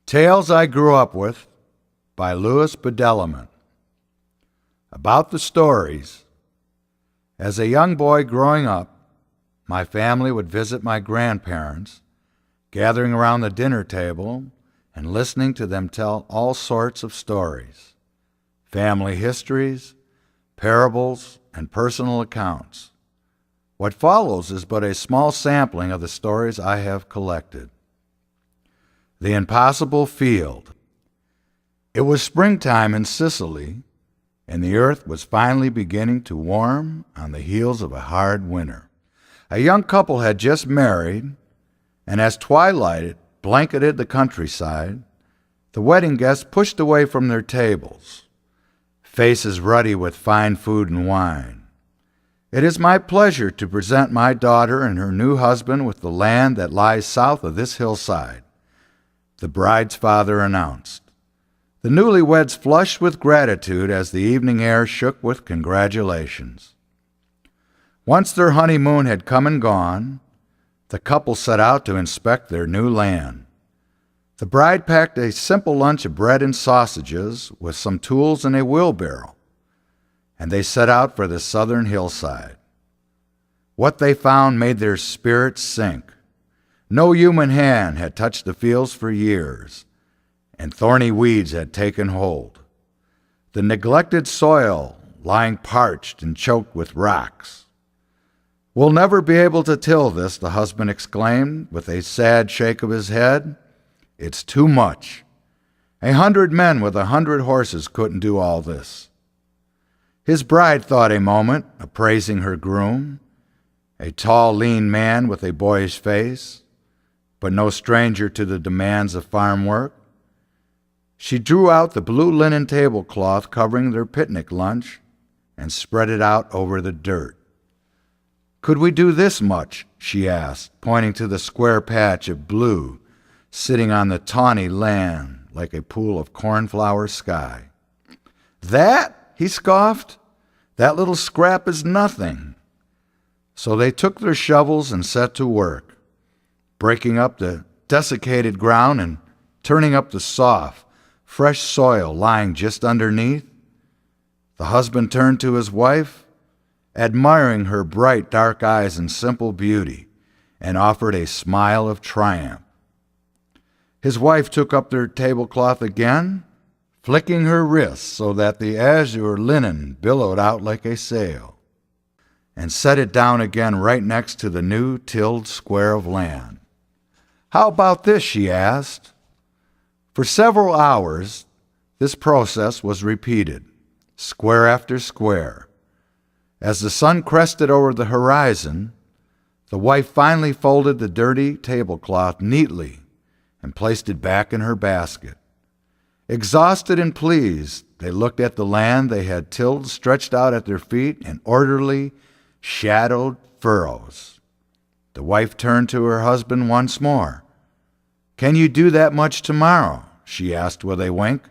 Tales I Grew Up With by Badalament. About the stories. As a young boy growing up, my family would visit my grandparents, gathering around the dinner table and listening to them tell all sorts of stories, family histories, parables, and personal accounts. What follows is but a small sampling of the stories I have collected. The Impossible Field. It was springtime in Sicily, and the earth was finally beginning to warm on the heels of a hard winter. A young couple had just married, and as twilight blanketed the countryside, the wedding guests pushed away from their tables, faces ruddy with fine food and wine. It is my pleasure to present my daughter and her new husband with the land that lies south of this hillside, the bride's father announced. The newlyweds flushed with gratitude as the evening air shook with congratulations. Once their honeymoon had come and gone, the couple set out to inspect their new land. The bride packed a simple lunch of bread and sausages with some tools and a wheelbarrow, and they set out for the southern hillside. What they found made their spirits sink. No human hand had touched the fields for years, and thorny weeds had taken hold. The neglected soil lying parched and choked with rocks. "We'll never be able to till this," the husband exclaimed with a sad shake of his head. "It's too much. 100 men with 100 horses couldn't do all this." His bride thought a moment, appraising her groom, a tall, lean man with a boyish face, but no stranger to the demands of farm work. She drew out the blue linen tablecloth covering their picnic lunch and spread it out over the dirt. "Could we do this much?" she asked, pointing to the square patch of blue sitting on the tawny land like a pool of cornflower sky. "That?" he scoffed. "That little scrap is nothing." So they took their shovels and set to work, breaking up the desiccated ground and turning up the soft, fresh soil lying just underneath. The husband turned to his wife, admiring her bright dark eyes and simple beauty, and offered a smile of triumph. His wife took up their tablecloth again, flicking her wrists so that the azure linen billowed out like a sail, and set it down again right next to the new tilled square of land. "How about this?" she asked. For several hours, this process was repeated, square after square. As the sun crested over the horizon, the wife finally folded the dirty tablecloth neatly and placed it back in her basket. Exhausted and pleased, they looked at the land they had tilled stretched out at their feet in orderly, shadowed furrows. The wife turned to her husband once more. "Can you do that much tomorrow?" she asked with a wink.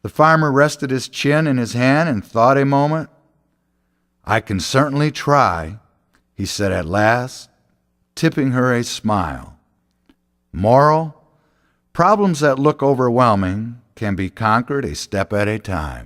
The farmer rested his chin in his hand and thought a moment. "I can certainly try," he said at last, tipping her a smile. Moral: problems that look overwhelming can be conquered a step at a time.